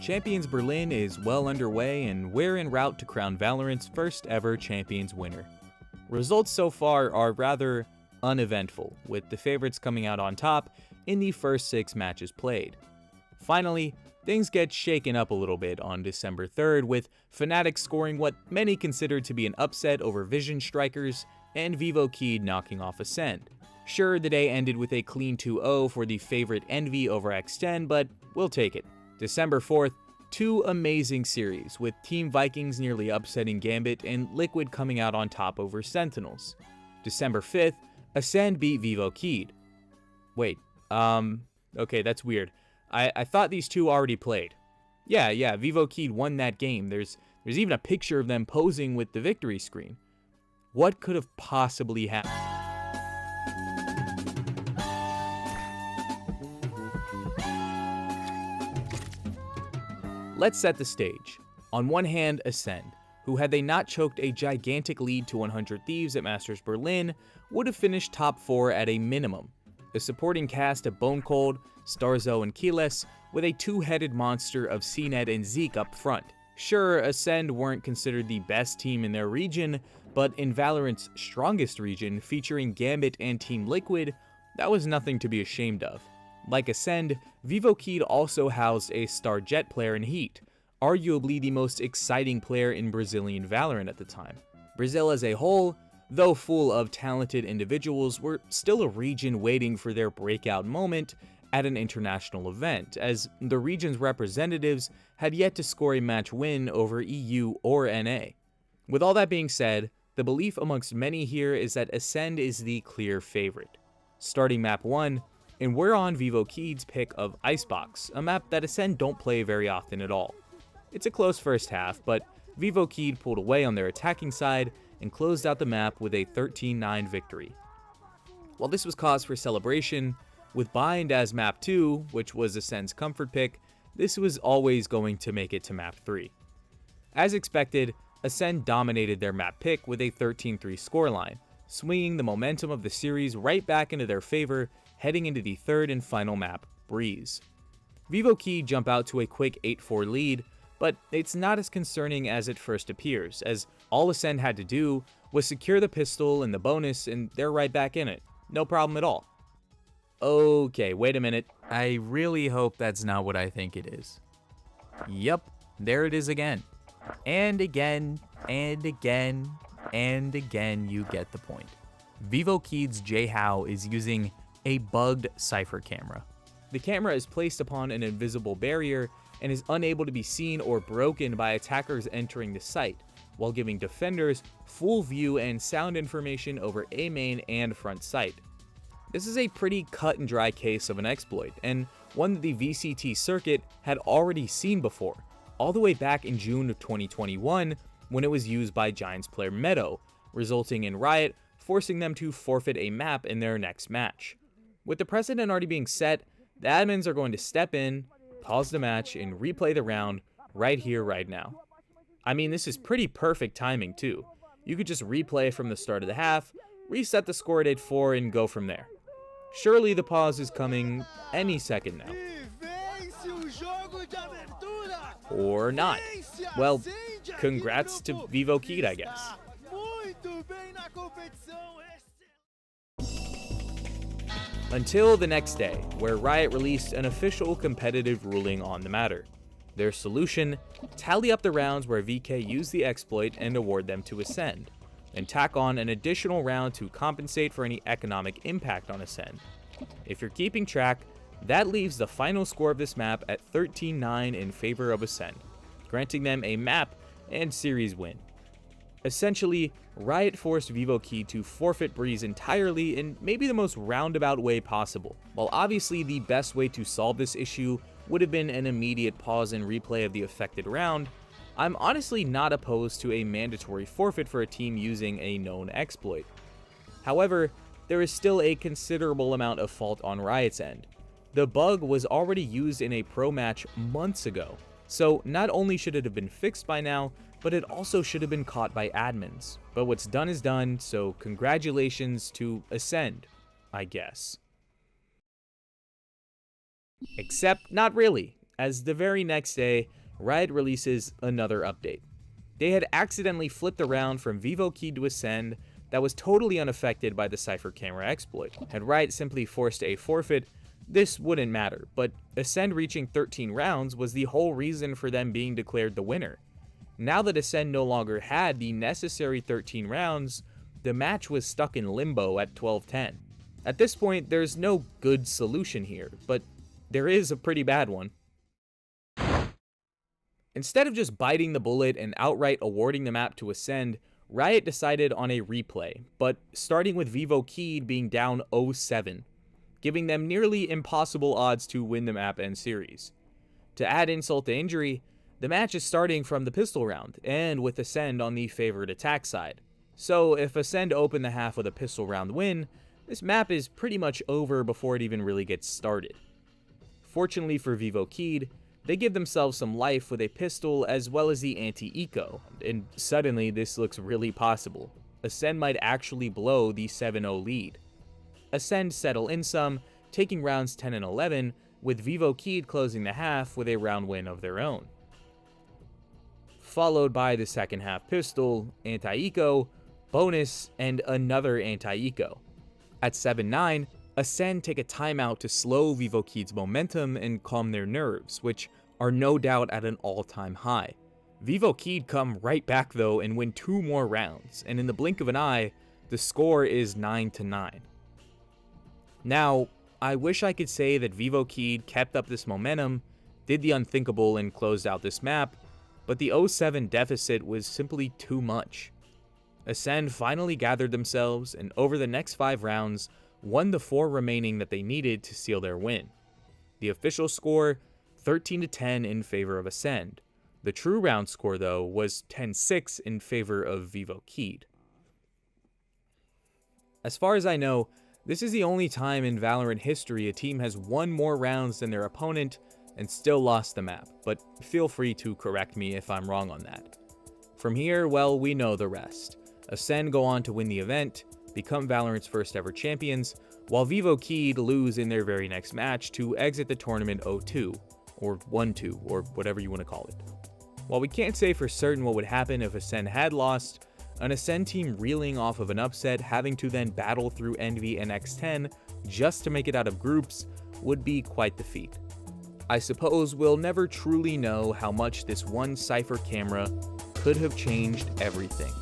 Champions Berlin is well underway, and we're en route to crown Valorant's first ever Champions winner. Results so far are rather uneventful, with the favorites coming out on top in the first 6 matches played. Finally, things get shaken up a little bit on December 3rd, with Fnatic scoring what many consider to be an upset over Vision Strikers, and Vivo knocking off Acend. Sure, the day ended with a clean 2-0 for the favorite Envy over acend, but we'll take it. December 4th, 2 amazing series, with Team Vikings nearly upsetting Gambit and Liquid coming out on top over Sentinels. December 5th, Acend beat Vivo. Wait, okay, that's weird. I thought these two already played. Yeah, Vivo won that game. There's even a picture of them posing with the victory screen. What could have possibly happened? Let's set the stage. On one hand, Acend, who had they not choked a gigantic lead to 100 Thieves at Masters Berlin, would have finished top 4 at a minimum. The supporting cast of Bone Cold, Starzo, and Keyless, with a two-headed monster of cned and Zeek up front. Sure, Acend weren't considered the best team in their region, but in Valorant's strongest region, featuring Gambit and Team Liquid, that was nothing to be ashamed of. Like Acend, Vivo also housed a star Jet player in Heat, arguably the most exciting player in Brazilian Valorant at the time. Brazil as a whole, though full of talented individuals, were still a region waiting for their breakout moment at an international event, as the region's representatives had yet to score a match win over EU or NA. With all that being said, the belief amongst many here is that Acend is the clear favorite. Starting map 1, and we're on Vivo pick of Icebox, a map that Acend don't play very often at all. It's a close first half, but Vivo pulled away on their attacking side and closed out the map with a 13-9 victory. While this was cause for celebration, with Bind as map 2, which was Ascend's comfort pick, this was always going to make it to map 3. As expected, Acend dominated their map pick with a 13-3 scoreline, swinging the momentum of the series right back into their favor, heading into the third and final map, Breeze. Vivo jump out to a quick 8-4 lead, but it's not as concerning as it first appears, as all Acend had to do was secure the pistol and the bonus, and they're right back in it. No problem at all. Okay, wait a minute. I really hope that's not what I think it is. Yup, there it is again. And again, and again, and again, you get the point. Vivo J-How is using a bugged Cypher camera. The camera is placed upon an invisible barrier and is unable to be seen or broken by attackers entering the site, while giving defenders full view and sound information over A main and front site. This is a pretty cut and dry case of an exploit, and one that the VCT circuit had already seen before, all the way back in June of 2021 when it was used by Giants player Meadow, resulting in Riot forcing them to forfeit a map in their next match. With the precedent already being set, the admins are going to step in, pause the match, and replay the round right here, right now. I mean, this is pretty perfect timing too. You could just replay from the start of the half, reset the score at 8-4, and go from there. Surely the pause is coming any second now. Or not. Well, congrats to Vivo I guess. Until the next day, where Riot released an official competitive ruling on the matter. Their solution: tally up the rounds where VK used the exploit and award them to Acend, and tack on an additional round to compensate for any economic impact on Acend. If you're keeping track, that leaves the final score of this map at 13-9 in favor of Acend, granting them a map and series win. Essentially, Riot forced Vivo to forfeit Breeze entirely in maybe the most roundabout way possible. While obviously the best way to solve this issue would have been an immediate pause and replay of the affected round, I'm honestly not opposed to a mandatory forfeit for a team using a known exploit. However, there is still a considerable amount of fault on Riot's end. The bug was already used in a pro match months ago, so not only should it have been fixed by now, but it also should have been caught by admins. But what's done is done, so congratulations to Acend, I guess. Except not really, as the very next day, Riot releases another update. They had accidentally flipped around from Vivo Keyed to Acend that was totally unaffected by the Cypher camera exploit. Had Riot simply forced a forfeit, this wouldn't matter, but Acend reaching 13 rounds was the whole reason for them being declared the winner. Now that Acend no longer had the necessary 13 rounds, the match was stuck in limbo at 12-10. At this point, there's no good solution here, but there is a pretty bad one. Instead of just biting the bullet and outright awarding the map to Acend, Riot decided on a replay, but starting with Vivo Keyed being down 0-7, giving them nearly impossible odds to win the map and series. To add insult to injury, the match is starting from the pistol round, and with Acend on the favored attack side. So if Acend open the half with a pistol round win, this map is pretty much over before it even really gets started. Fortunately for Vivo Keyed, they give themselves some life with a pistol as well as the anti-eco, and suddenly this looks really possible. Acend might actually blow the 7-0 lead. Acend settle in some, taking rounds 10 and 11, with Vivo Keyed closing the half with a round win of their own. Followed by the second half pistol, anti-eco, bonus, and another anti-eco. At 7-9, Acend take a timeout to slow Vivo Keyed's momentum and calm their nerves, which are no doubt at an all-time high. Vivo Keyed come right back though and win 2 more rounds, and in the blink of an eye, the score is 9-9. Now, I wish I could say that Vivo Keyed kept up this momentum, did the unthinkable and closed out this map, but the 0-7 deficit was simply too much. Acend finally gathered themselves, and over the next 5 rounds, won the 4 remaining that they needed to seal their win. The official score, 13-10 in favor of Acend. The true round score, though, was 10-6 in favor of Vivo Keyed. As far as I know, this is the only time in Valorant history a team has won more rounds than their opponent and still lost the map, but feel free to correct me if I'm wrong on that. From here, well, we know the rest. Acend go on to win the event, become Valorant's first ever champions, while Vivo Keyed lose in their very next match to exit the tournament 0-2, or 1-2, or whatever you want to call it. While we can't say for certain what would happen if Acend had lost, an Acend team reeling off of an upset having to then battle through Envy and X10 just to make it out of groups would be quite the feat. I suppose we'll never truly know how much this one Cypher camera could have changed everything.